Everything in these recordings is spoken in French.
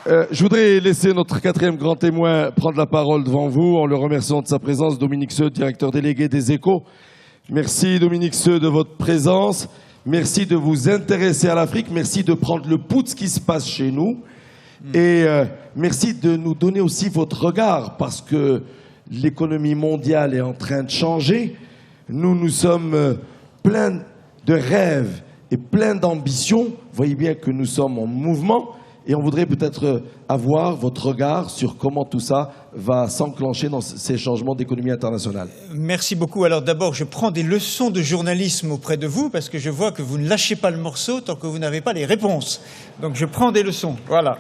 Je voudrais laisser notre quatrième grand témoin prendre la parole devant vous en le remerciant de sa présence, Dominique Seux, directeur délégué des Échos. Merci Dominique Seux de votre présence. Merci de vous intéresser à l'Afrique. Merci de prendre le pouls de ce qui se passe chez nous. Et merci de nous donner aussi votre regard parce que l'économie mondiale est en train de changer. Nous sommes pleins de rêves et pleins d'ambitions. Vous voyez bien que nous sommes en mouvement. Et on voudrait peut-être avoir votre regard sur comment tout ça va s'enclencher dans ces changements d'économie internationale. Merci beaucoup. Alors d'abord, je prends des leçons de journalisme auprès de vous parce que je vois que vous ne lâchez pas le morceau tant que vous n'avez pas les réponses. Donc je prends des leçons. Voilà.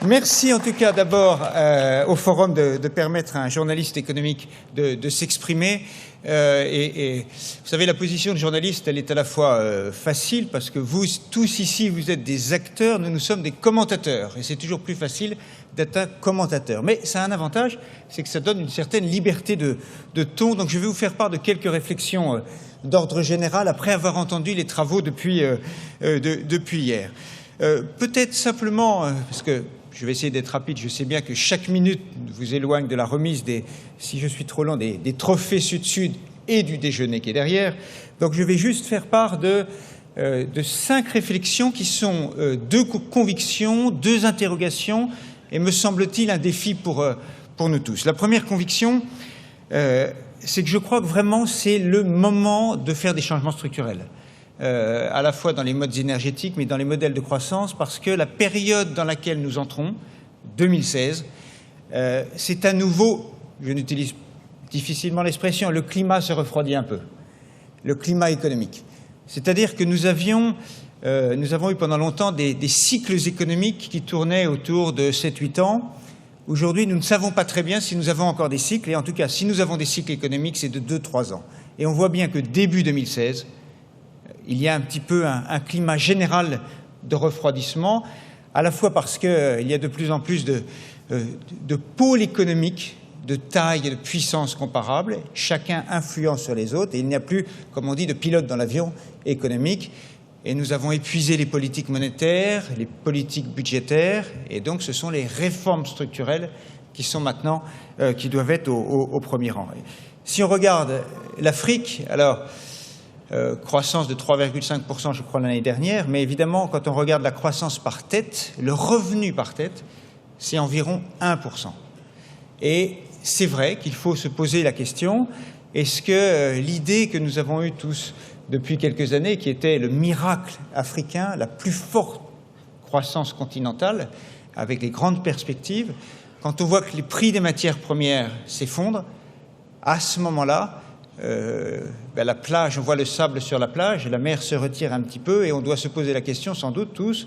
Merci en tout cas d'abord au Forum de permettre à un journaliste économique de s'exprimer. Et vous savez, la position de journaliste, elle est à la fois facile parce que vous tous ici, vous êtes des acteurs, nous sommes des commentateurs. Et c'est toujours plus facile d'être un commentateur. Mais ça a un avantage, c'est que ça donne une certaine liberté de ton. Donc je vais vous faire part de quelques réflexions d'ordre général après avoir entendu les travaux depuis hier. Peut-être simplement, parce que je vais essayer d'être rapide, je sais bien que chaque minute vous éloigne de la remise si je suis trop lent, des trophées Sud-Sud et du déjeuner qui est derrière. Donc je vais juste faire part de 5 réflexions qui sont 2 convictions, 2 interrogations et me semble-t-il un défi pour nous tous. La première conviction, c'est que je crois que vraiment c'est le moment de faire des changements structurels. À la fois dans les modes énergétiques, mais dans les modèles de croissance, parce que la période dans laquelle nous entrons, 2016, c'est à nouveau, je n'utilise difficilement l'expression, le climat se refroidit un peu, le climat économique. C'est-à-dire que nous avons eu pendant longtemps des cycles économiques qui tournaient autour de 7-8 ans. Aujourd'hui, nous ne savons pas très bien si nous avons encore des cycles, et en tout cas, si nous avons des cycles économiques, c'est de 2-3 ans. Et on voit bien que début 2016, il y a un petit peu un climat général de refroidissement, à la fois parce qu'il y a de plus en plus de pôles économiques de taille et de puissance comparables, chacun influence sur les autres, et il n'y a plus, comme on dit, de pilote dans l'avion économique. Et nous avons épuisé les politiques monétaires, les politiques budgétaires, et donc ce sont les réformes structurelles qui sont maintenant, qui doivent être au premier rang. Si on regarde l'Afrique, alors croissance de 3,5% je crois l'année dernière, mais évidemment quand on regarde la croissance par tête, le revenu par tête, c'est environ 1%. Et c'est vrai qu'il faut se poser la question, est-ce que l'idée que nous avons eue tous depuis quelques années, qui était le miracle africain, la plus forte croissance continentale, avec les grandes perspectives, quand on voit que les prix des matières premières s'effondrent, à ce moment-là, la plage, on voit le sable sur la plage, la mer se retire un petit peu et on doit se poser la question, sans doute tous,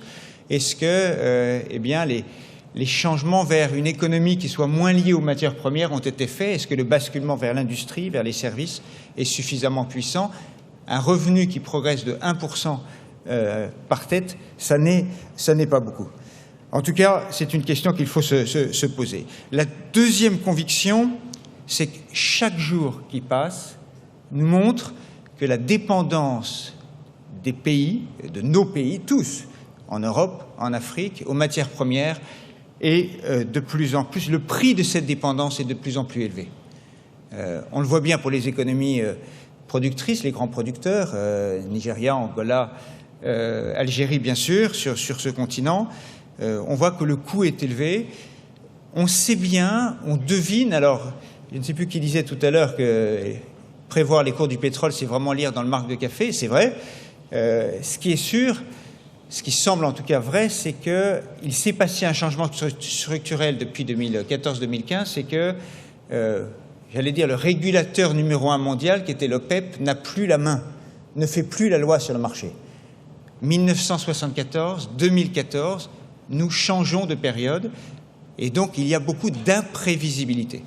est-ce que les changements vers une économie qui soit moins liée aux matières premières ont été faits? Est-ce que le basculement vers l'industrie, vers les services est suffisamment puissant? Un revenu qui progresse de 1% par tête, ça n'est pas beaucoup. En tout cas, c'est une question qu'il faut se poser. La deuxième conviction, c'est que chaque jour qui passe nous montre que la dépendance des pays, de nos pays, tous, en Europe, en Afrique, aux matières premières, est de plus en plus, le prix de cette dépendance est de plus en plus élevé. On le voit bien pour les économies productrices, les grands producteurs, Nigeria, Angola, Algérie bien sûr, sur ce continent. On voit que le coût est élevé. On sait bien, on devine, alors je ne sais plus qui disait tout à l'heure que prévoir les cours du pétrole, c'est vraiment lire dans le marc de café, c'est vrai. Ce qui est sûr, ce qui semble en tout cas vrai, c'est qu'il s'est passé un changement structurel depuis 2014-2015, c'est que, j'allais dire, le régulateur numéro 1 mondial, qui était l'OPEP, n'a plus la main, ne fait plus la loi sur le marché. 1974, 2014, nous changeons de période, et donc il y a beaucoup d'imprévisibilité.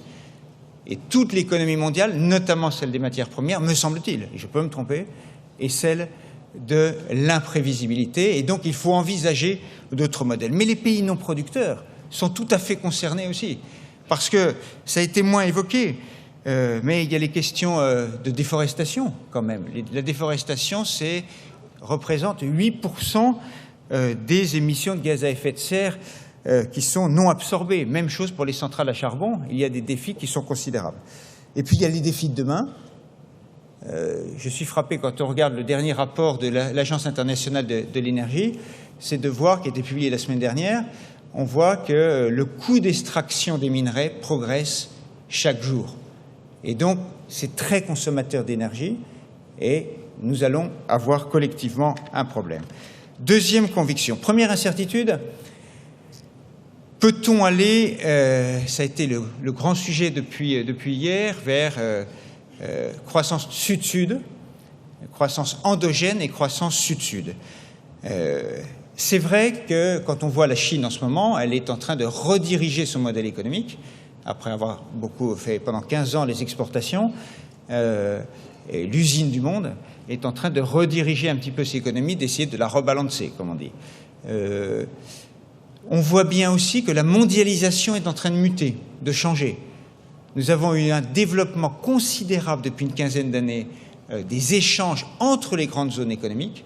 Et toute l'économie mondiale, notamment celle des matières premières, me semble-t-il, et je peux me tromper, est celle de l'imprévisibilité. Et donc, il faut envisager d'autres modèles. Mais les pays non producteurs sont tout à fait concernés aussi, parce que ça a été moins évoqué, mais il y a les questions de déforestation, quand même. La déforestation, représente 8% des émissions de gaz à effet de serre qui sont non absorbés. Même chose pour les centrales à charbon, il y a des défis qui sont considérables. Et puis il y a les défis de demain. Je suis frappé quand on regarde le dernier rapport de l'Agence internationale de l'énergie, c'est de voir, qui a été publié la semaine dernière, on voit que le coût d'extraction des minerais progresse chaque jour. Et donc, c'est très consommateur d'énergie et nous allons avoir collectivement un problème. Deuxième conviction. Première incertitude, peut-on aller, ça a été le grand sujet depuis hier, vers croissance sud-sud, croissance endogène et croissance sud-sud. C'est vrai que quand on voit la Chine en ce moment, elle est en train de rediriger son modèle économique, après avoir beaucoup fait pendant 15 ans les exportations, et l'usine du monde est en train de rediriger un petit peu ses économies, d'essayer de la rebalancer, comme on dit. On voit bien aussi que la mondialisation est en train de muter, de changer. Nous avons eu un développement considérable depuis une quinzaine d'années des échanges entre les grandes zones économiques.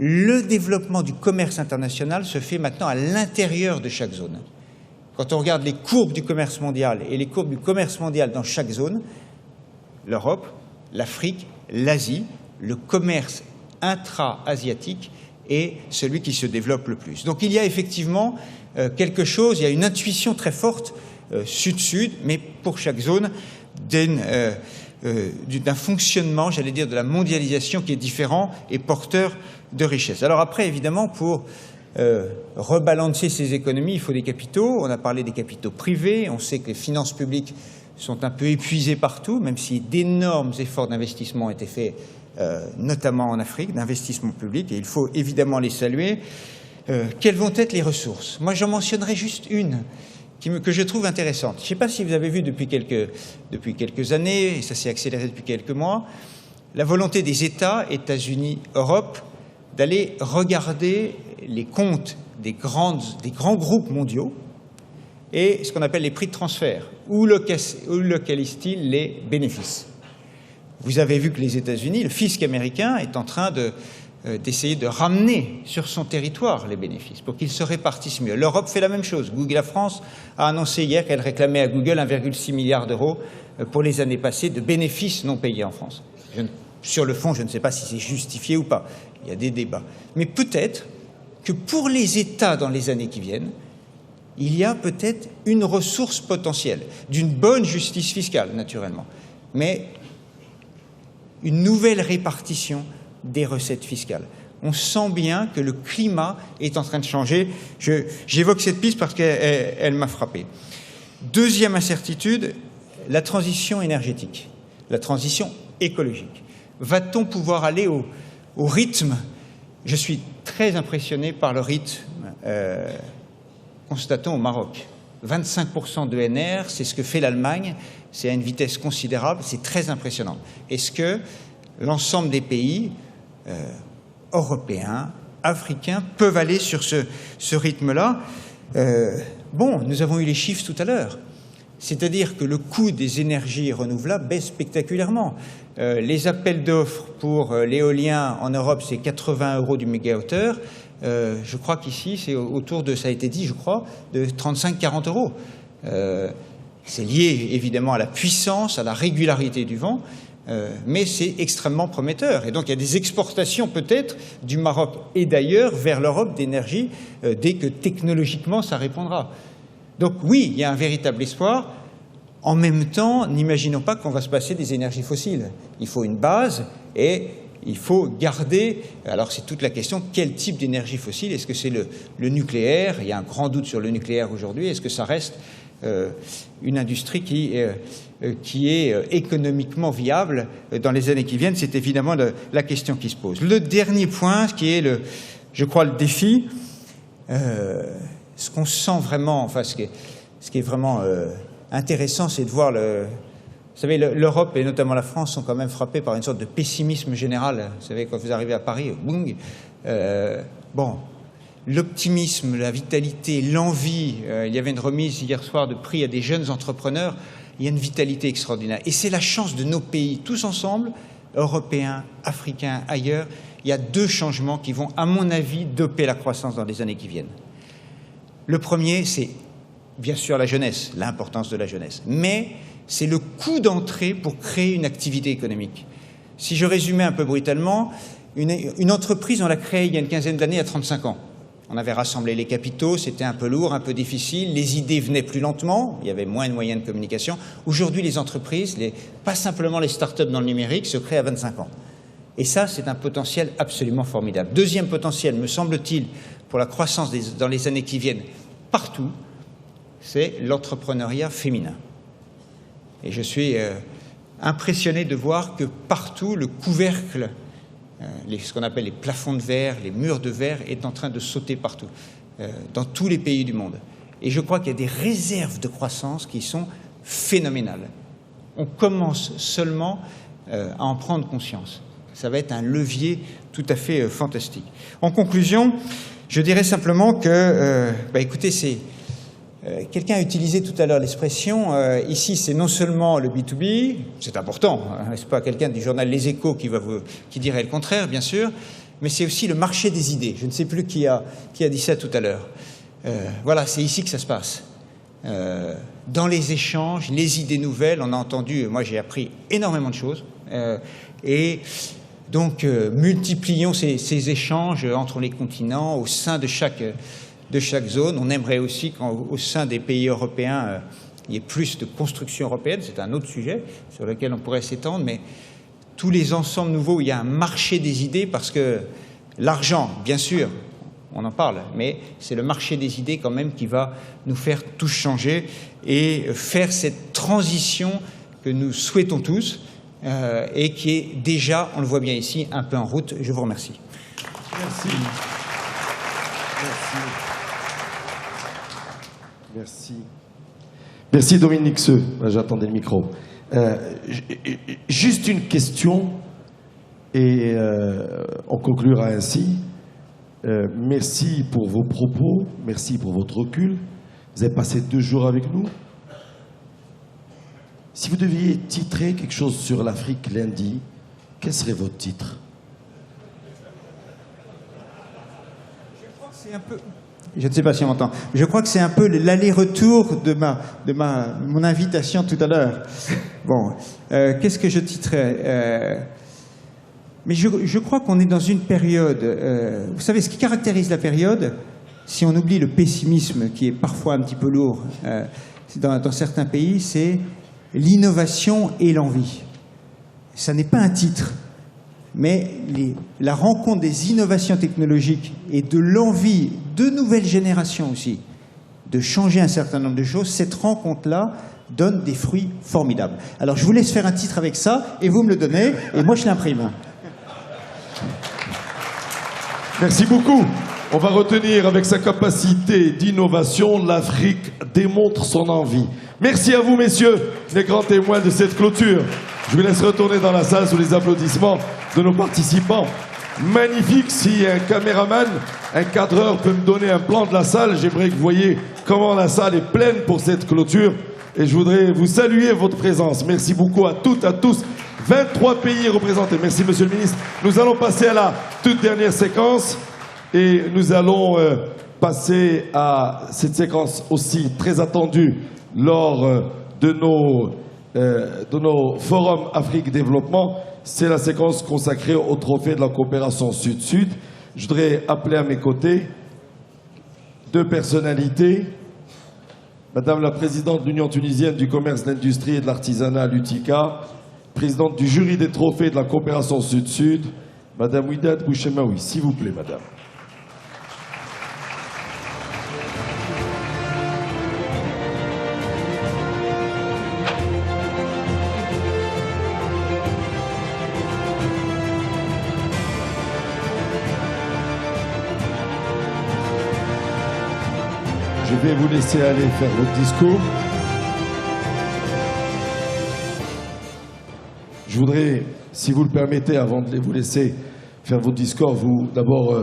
Le développement du commerce international se fait maintenant à l'intérieur de chaque zone. Quand on regarde les courbes du commerce mondial et les courbes du commerce mondial dans chaque zone, l'Europe, l'Afrique, l'Asie, le commerce intra-asiatique est celui qui se développe le plus. Donc il y a effectivement quelque chose, il y a une intuition très forte sud-sud, mais pour chaque zone, d'un fonctionnement, j'allais dire, de la mondialisation qui est différent et porteur de richesse. Alors après, évidemment, pour rebalancer ces économies, il faut des capitaux. On a parlé des capitaux privés. On sait que les finances publiques sont un peu épuisées partout, même si d'énormes efforts d'investissement ont été faits, notamment en Afrique, d'investissement public, et il faut évidemment les saluer. Quelles vont être les ressources? Moi, j'en mentionnerai juste une que je trouve intéressante. Je ne sais pas si vous avez vu depuis quelques années, et ça s'est accéléré depuis quelques mois, la volonté des États, États-Unis, Europe, d'aller regarder les comptes des grands groupes mondiaux et ce qu'on appelle les prix de transfert. Où localisent-ils les bénéfices? Vous avez vu que les États-Unis, le fisc américain, est en train d'essayer de ramener sur son territoire les bénéfices pour qu'ils se répartissent mieux. L'Europe fait la même chose. Google France a annoncé hier qu'elle réclamait à Google 1,6 milliard d'euros pour les années passées de bénéfices non payés en France. Sur le fond, je ne sais pas si c'est justifié ou pas. Il y a des débats. Mais peut-être que pour les États dans les années qui viennent, il y a peut-être une ressource potentielle, d'une bonne justice fiscale, naturellement, mais une nouvelle répartition des recettes fiscales. On sent bien que le climat est en train de changer. J'évoque cette piste parce qu'elle m'a frappé. Deuxième incertitude, la transition énergétique, la transition écologique. Va-t-on pouvoir aller au rythme? Je suis très impressionné par le rythme constatons au Maroc. 25% de NR, c'est ce que fait l'Allemagne, c'est à une vitesse considérable, c'est très impressionnant. Est-ce que l'ensemble des pays européens, africains, peuvent aller sur ce rythme-là? Bon, nous avons eu les chiffres tout à l'heure. C'est-à-dire que le coût des énergies renouvelables baisse spectaculairement. Les appels d'offres pour l'éolien en Europe, c'est 80 € du mégawattheure. Je crois qu'ici, c'est autour de, ça a été dit, je crois, de 35-40 €. C'est lié évidemment à la puissance, à la régularité du vent, mais c'est extrêmement prometteur. Et donc il y a des exportations peut-être du Maroc et d'ailleurs vers l'Europe d'énergie dès que technologiquement ça répondra. Donc oui, il y a un véritable espoir. En même temps, n'imaginons pas qu'on va se passer des énergies fossiles. Il faut une base et il faut garder, alors c'est toute la question, quel type d'énergie fossile? Est-ce que c'est le nucléaire? Il y a un grand doute sur le nucléaire aujourd'hui. Est-ce que ça reste une industrie qui est économiquement viable dans les années qui viennent? C'est évidemment la question qui se pose. Le dernier point, qui est, je crois, le défi, ce qu'on sent vraiment, enfin ce qui est vraiment intéressant, c'est de voir vous savez, l'Europe et notamment la France sont quand même frappés par une sorte de pessimisme général. Vous savez, quand vous arrivez à Paris, boum, bon, l'optimisme, la vitalité, l'envie. Il y avait une remise hier soir de prix à des jeunes entrepreneurs. Il y a une vitalité extraordinaire. Et c'est la chance de nos pays, tous ensemble, Européens, Africains, ailleurs. Il y a deux changements qui vont, à mon avis, doper la croissance dans les années qui viennent. Le premier, c'est bien sûr la jeunesse, l'importance de la jeunesse. Mais c'est le coût d'entrée pour créer une activité économique. Si je résumais un peu brutalement, une entreprise, on l'a créée il y a une quinzaine d'années, à 35 ans. On avait rassemblé les capitaux, c'était un peu lourd, un peu difficile, les idées venaient plus lentement, il y avait moins de moyens de communication. Aujourd'hui, les entreprises, pas simplement les start-up dans le numérique, se créent à 25 ans. Et ça, c'est un potentiel absolument formidable. Deuxième potentiel, me semble-t-il, pour la croissance dans les années qui viennent, partout, c'est l'entrepreneuriat féminin. Et je suis impressionné de voir que partout, le couvercle, ce qu'on appelle les plafonds de verre, les murs de verre, est en train de sauter partout, dans tous les pays du monde. Et je crois qu'il y a des réserves de croissance qui sont phénoménales. On commence seulement à en prendre conscience. Ça va être un levier tout à fait fantastique. En conclusion, je dirais simplement que, écoutez, quelqu'un a utilisé tout à l'heure l'expression, ici c'est non seulement le B2B, c'est important, hein, c'est pas quelqu'un du journal Les Échos qui dirait le contraire, bien sûr, mais c'est aussi le marché des idées. Je ne sais plus qui a dit ça tout à l'heure. Voilà, c'est ici que ça se passe. Dans les échanges, les idées nouvelles, on a entendu, moi j'ai appris énormément de choses, et donc multiplions ces échanges entre les continents, au sein de chaque zone. On aimerait aussi qu'au sein des pays européens, il y ait plus de construction européenne. C'est un autre sujet sur lequel on pourrait s'étendre, mais tous les ensembles nouveaux où il y a un marché des idées, parce que l'argent, bien sûr, on en parle, mais c'est le marché des idées quand même qui va nous faire tous changer et faire cette transition que nous souhaitons tous et qui est déjà, on le voit bien ici, un peu en route. Je vous remercie. Merci. Merci. Merci. Merci Dominique Seux. J'attendais le micro. Juste une question et on conclura ainsi. Merci pour vos propos, merci pour votre recul. Vous avez passé 2 jours avec nous. Si vous deviez titrer quelque chose sur l'Afrique lundi, quel serait votre titre? C'est un peu... Je ne sais pas si on m'entend. Je crois que c'est un peu l'aller-retour de mon invitation tout à l'heure. Bon, qu'est-ce que je titrais mais je crois qu'on est dans une période... vous savez, ce qui caractérise la période, si on oublie le pessimisme qui est parfois un petit peu lourd dans certains pays, c'est l'innovation et l'envie. Ça n'est pas un titre, mais la rencontre des innovations technologiques et de l'envie de nouvelles générations aussi de changer un certain nombre de choses, cette rencontre-là donne des fruits formidables. Alors je vous laisse faire un titre avec ça et vous me le donnez et moi je l'imprime. Merci beaucoup. On va retenir avec sa capacité d'innovation, l'Afrique démontre son envie. Merci à vous, messieurs, les grands témoins de cette clôture. Je vous laisse retourner dans la salle sous les applaudissements de nos participants. Magnifique. Si un caméraman, un cadreur peut me donner un plan de la salle, j'aimerais que vous voyez comment la salle est pleine pour cette clôture. Et je voudrais vous saluer votre présence. Merci beaucoup à toutes, à tous. 23 pays représentés. Merci, monsieur le ministre. Nous allons passer à la toute dernière séquence. Et nous allons passer à cette séquence aussi très attendue lors de nos forums Afrique Développement. C'est la séquence consacrée au trophée de la coopération Sud-Sud. Je voudrais appeler à mes côtés 2 personnalités. Madame la présidente de l'Union tunisienne du commerce, de l'industrie et de l'artisanat, l'UTICA, présidente du jury des trophées de la coopération Sud-Sud, Madame Ouidad Bouchemaoui. S'il vous plaît, madame. Je vais vous laisser aller faire votre discours. Je voudrais, si vous le permettez, avant de vous laisser faire votre discours, d'abord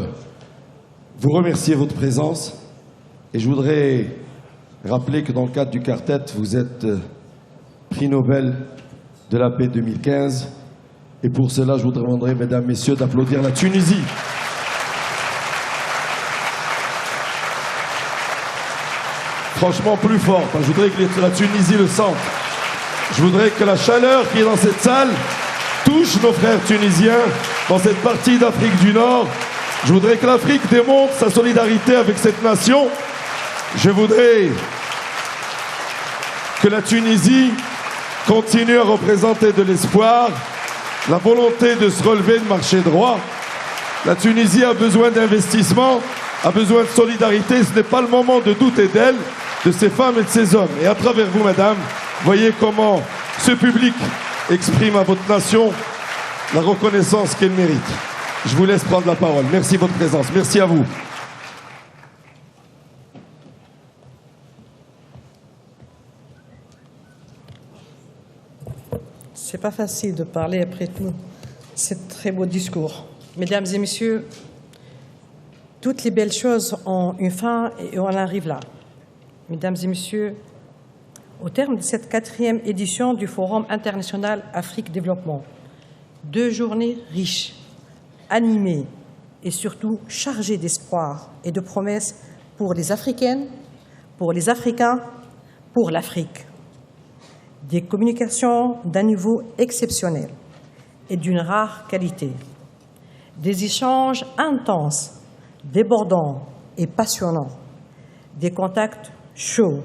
vous remercier de votre présence. Et je voudrais rappeler que dans le cadre du quartet, vous êtes prix Nobel de la paix 2015. Et pour cela, je vous demanderai, mesdames, messieurs, d'applaudir la Tunisie. franchement plus fort. Je voudrais que la Tunisie le sente. Je voudrais que la chaleur qui est dans cette salle touche nos frères tunisiens dans cette partie d'Afrique du Nord. Je voudrais que l'Afrique démontre sa solidarité avec cette nation. Je voudrais que la Tunisie continue à représenter de l'espoir, la volonté de se relever, de marcher droit. La Tunisie a besoin d'investissement, a besoin de solidarité. Ce n'est pas le moment de douter d'elle, de ces femmes et de ces hommes. Et à travers vous, madame, voyez comment ce public exprime à votre nation la reconnaissance qu'elle mérite. Je vous laisse prendre la parole. Merci de votre présence. Merci à vous. C'est pas facile de parler après tout. C'est très beau discours. Mesdames et messieurs, toutes les belles choses ont une fin et on arrive là. Mesdames et messieurs, au terme de cette 4e édition du Forum international Afrique Développement, 2 journées riches, animées et surtout chargées d'espoir et de promesses pour les Africaines, pour les Africains, pour l'Afrique. Des communications d'un niveau exceptionnel et d'une rare qualité. Des échanges intenses, débordants et passionnants. Des contacts chauds,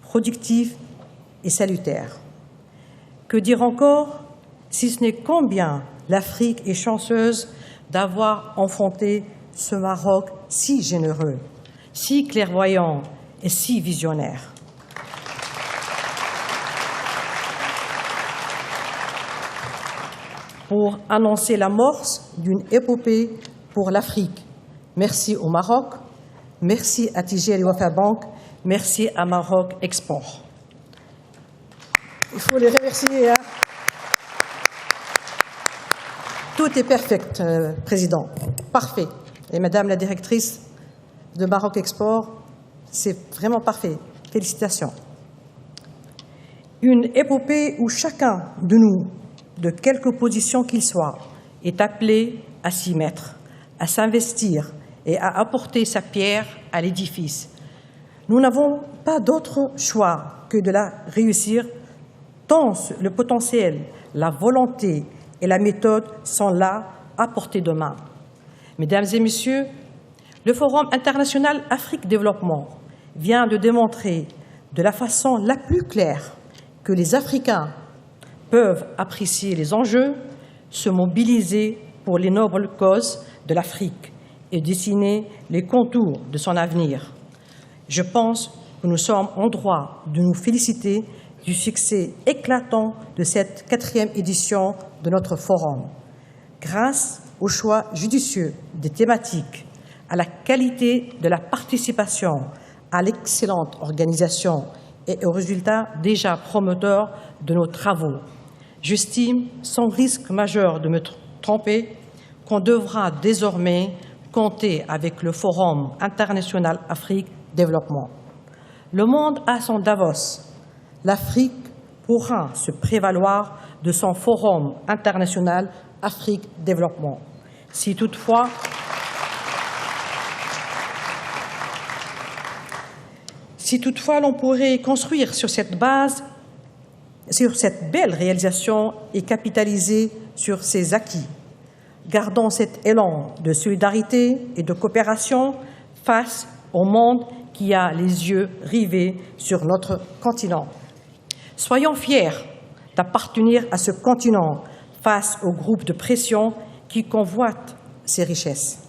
productifs et salutaires. Que dire encore, si ce n'est combien l'Afrique est chanceuse d'avoir enfanté ce Maroc si généreux, si clairvoyant et si visionnaire. Pour annoncer l'amorce d'une épopée pour l'Afrique. Merci au Maroc, merci à Tijeri Wafa Bank, merci à Maroc Export. Il faut les remercier. Hein. Tout est parfait, Président. Parfait. Et Madame la directrice de Maroc Export, c'est vraiment parfait. Félicitations. Une épopée où chacun de nous, de quelque position qu'il soit, est appelé à s'y mettre, à s'investir et à apporter sa pierre à l'édifice. Nous n'avons pas d'autre choix que de la réussir, tant le potentiel, la volonté et la méthode sont là à portée de main. Mesdames et messieurs, le Forum international Afrique Développement vient de démontrer de la façon la plus claire que les Africains peuvent apprécier les enjeux, se mobiliser pour les nobles causes de l'Afrique et dessiner les contours de son avenir. Je pense que nous sommes en droit de nous féliciter du succès éclatant de cette 4e édition de notre forum. Grâce au choix judicieux des thématiques, à la qualité de la participation, à l'excellente organisation et aux résultats déjà promoteurs de nos travaux, j'estime, sans risque majeur de me tromper, qu'on devra désormais compter avec le Forum international Afrique Développement. Le monde a son Davos. L'Afrique pourra se prévaloir de son Forum international Afrique Développement. Si toutefois l'on pourrait construire sur cette base, sur cette belle réalisation et capitaliser sur ses acquis. Gardons cet élan de solidarité et de coopération face au monde qui a les yeux rivés sur notre continent. Soyons fiers d'appartenir à ce continent face aux groupes de pression qui convoitent ses richesses.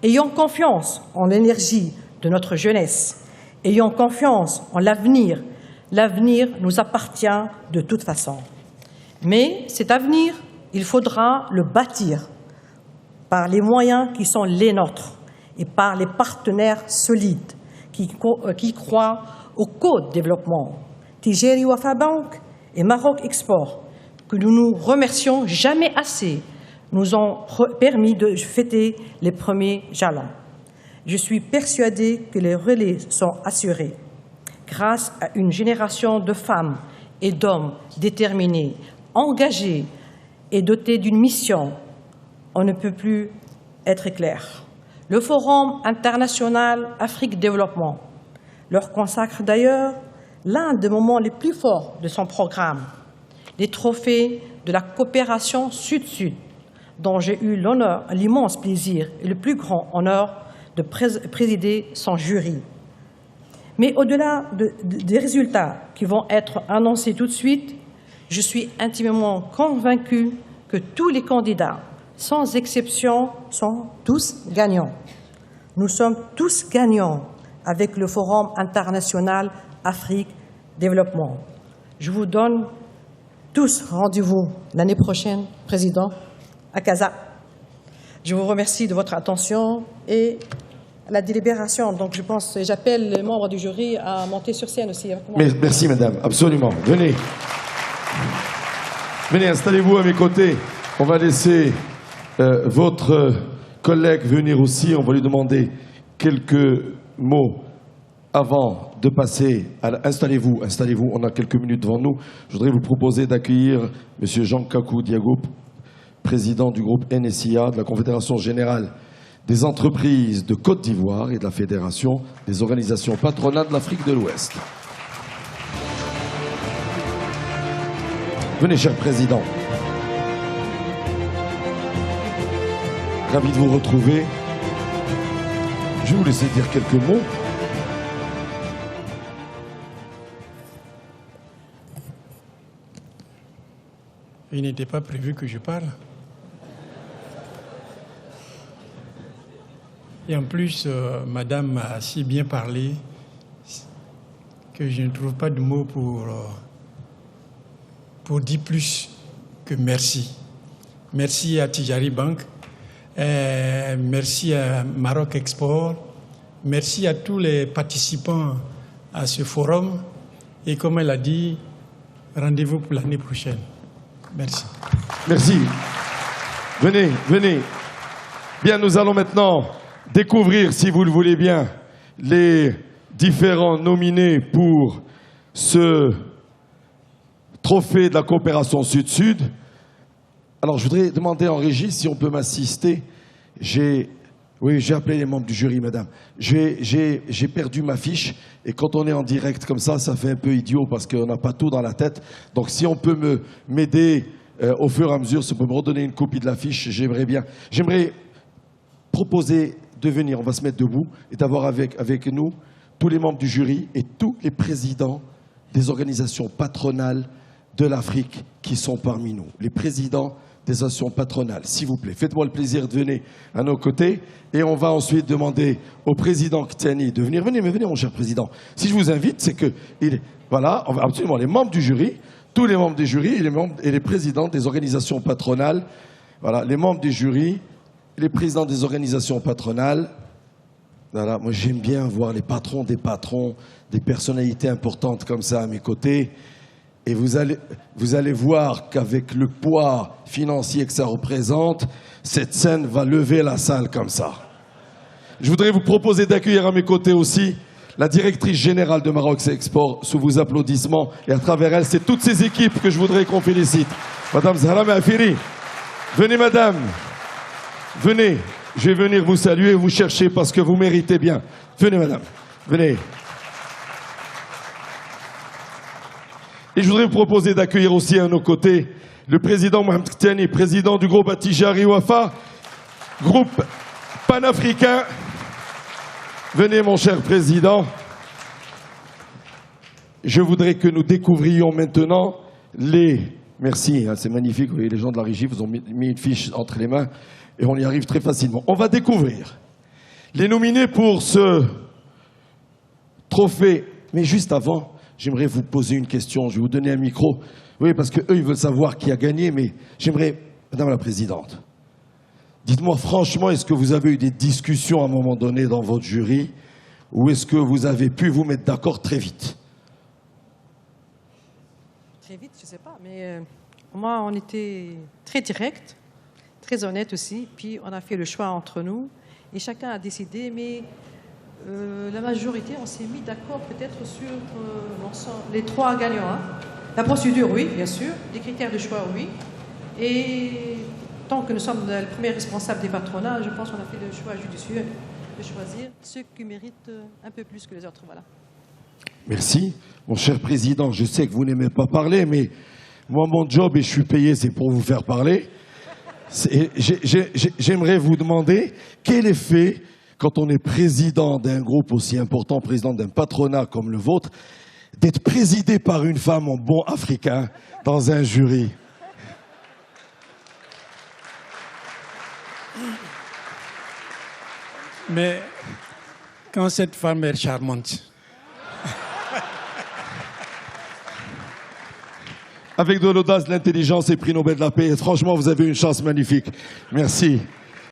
Ayons confiance en l'énergie de notre jeunesse. Ayons confiance en l'avenir. L'avenir nous appartient de toute façon. Mais cet avenir, il faudra le bâtir par les moyens qui sont les nôtres et par les partenaires solides qui croient au co-développement. Tijeri Wafa Bank et Maroc Export, que nous nous remercions jamais assez, nous ont permis de fêter les premiers jalons. Je suis persuadée que les relais sont assurés grâce à une génération de femmes et d'hommes déterminés, engagés et dotés d'une mission. On ne peut plus être clair. Le Forum international Afrique Développement leur consacre d'ailleurs l'un des moments les plus forts de son programme, les trophées de la coopération Sud-Sud, dont j'ai eu l'immense plaisir et le plus grand honneur de présider son jury. Mais au-delà des résultats qui vont être annoncés tout de suite, je suis intimement convaincue que tous les candidats, sans exception, sont tous gagnants. Nous sommes tous gagnants avec le Forum international Afrique Développement. Je vous donne tous rendez-vous l'année prochaine, Président, à Casa. Je vous remercie de votre attention et la délibération. Donc, je pense, j'appelle les membres du jury à monter sur scène aussi. Merci, madame. Absolument. Venez. Venez, installez-vous à mes côtés. On va laisser votre collègue venir aussi. On va lui demander quelques mots avant de passer à... Installez-vous, installez-vous. On a quelques minutes devant nous. Je voudrais vous proposer d'accueillir M. Jean Kakou Diago, président du groupe NSIA, de la Confédération générale des entreprises de Côte d'Ivoire et de la Fédération des organisations patronales de l'Afrique de l'Ouest. Venez, cher président. Ravi de vous retrouver. Je vais vous laisser dire quelques mots. Il n'était pas prévu que je parle. Et en plus, madame m'a si bien parlé que je ne trouve pas de mots pour dire plus que merci. Merci à Tijari Bank, merci à Maroc Export, merci à tous les participants à ce forum. Et comme elle a dit, rendez-vous pour l'année prochaine. Merci. Merci. Venez, venez. Bien, nous allons maintenant découvrir, si vous le voulez bien, les différents nominés pour ce trophée de la coopération Sud-Sud. Alors, je voudrais demander en régie si on peut m'assister. Oui, j'ai appelé les membres du jury, madame. J'ai perdu ma fiche et quand on est en direct comme ça fait un peu idiot parce qu'on n'a pas tout dans la tête. Donc, si on peut m'aider au fur et à mesure, si on peut me redonner une copie de la fiche, j'aimerais bien. J'aimerais proposer de venir, on va se mettre debout, et d'avoir avec nous tous les membres du jury et tous les présidents des organisations patronales de l'Afrique qui sont parmi nous. Les présidents des associations patronales, s'il vous plaît. Faites-moi le plaisir de venir à nos côtés et on va ensuite demander au président Ktiani de venir. Venez, mais venez, mon cher président. Si je vous invite, c'est que, voilà, absolument, les membres du jury, tous les membres des jurys et les présidents des organisations patronales, voilà, les membres des jurys, les présidents des organisations patronales. Voilà, moi, j'aime bien voir les patrons, des personnalités importantes comme ça à mes côtés. Et vous allez voir qu'avec le poids financier que ça représente, cette scène va lever la salle comme ça. Je voudrais vous proposer d'accueillir à mes côtés aussi la directrice générale de Maroc Export sous vos applaudissements. Et à travers elle, c'est toutes ces équipes que je voudrais qu'on félicite. Madame Zahra Mafiri, venez madame, venez. Je vais venir vous saluer et vous chercher parce que vous méritez bien. Venez madame, venez. Et je voudrais vous proposer d'accueillir aussi à nos côtés le président Mohamed Ktiani, président du groupe Attijari Wafa, groupe panafricain. Venez mon cher président. Je voudrais que nous découvrions maintenant les... Merci, hein, c'est magnifique, vous voyez, les gens de la régie vous ont mis une fiche entre les mains et on y arrive très facilement. On va découvrir les nominés pour ce trophée. Mais juste avant... J'aimerais vous poser une question, je vais vous donner un micro. Oui, parce qu'eux, ils veulent savoir qui a gagné, mais j'aimerais... Madame la Présidente, dites-moi franchement, est-ce que vous avez eu des discussions à un moment donné dans votre jury ou est-ce que vous avez pu vous mettre d'accord très vite? Très vite, je ne sais pas, mais moi, on était très direct, très honnête aussi, puis on a fait le choix entre nous et chacun a décidé, mais... la majorité, on s'est mis d'accord peut-être sur les trois gagnants. Hein. La procédure, oui, bien sûr. Les critères de choix, oui. Et tant que nous sommes le premier responsable des patronats, je pense qu'on a fait le choix judicieux de choisir ceux qui méritent un peu plus que les autres. Voilà. Merci. Mon cher président, je sais que vous n'aimez pas parler, mais moi, mon job, et je suis payé, c'est pour vous faire parler. J'aimerais vous demander quel effet, quand on est président d'un groupe aussi important, président d'un patronat comme le vôtre, d'être présidé par une femme en bon africain dans un jury. Mais quand cette femme est charmante. Avec de l'audace, de l'intelligence et prix Nobel de la paix. Et franchement, vous avez une chance magnifique. Merci.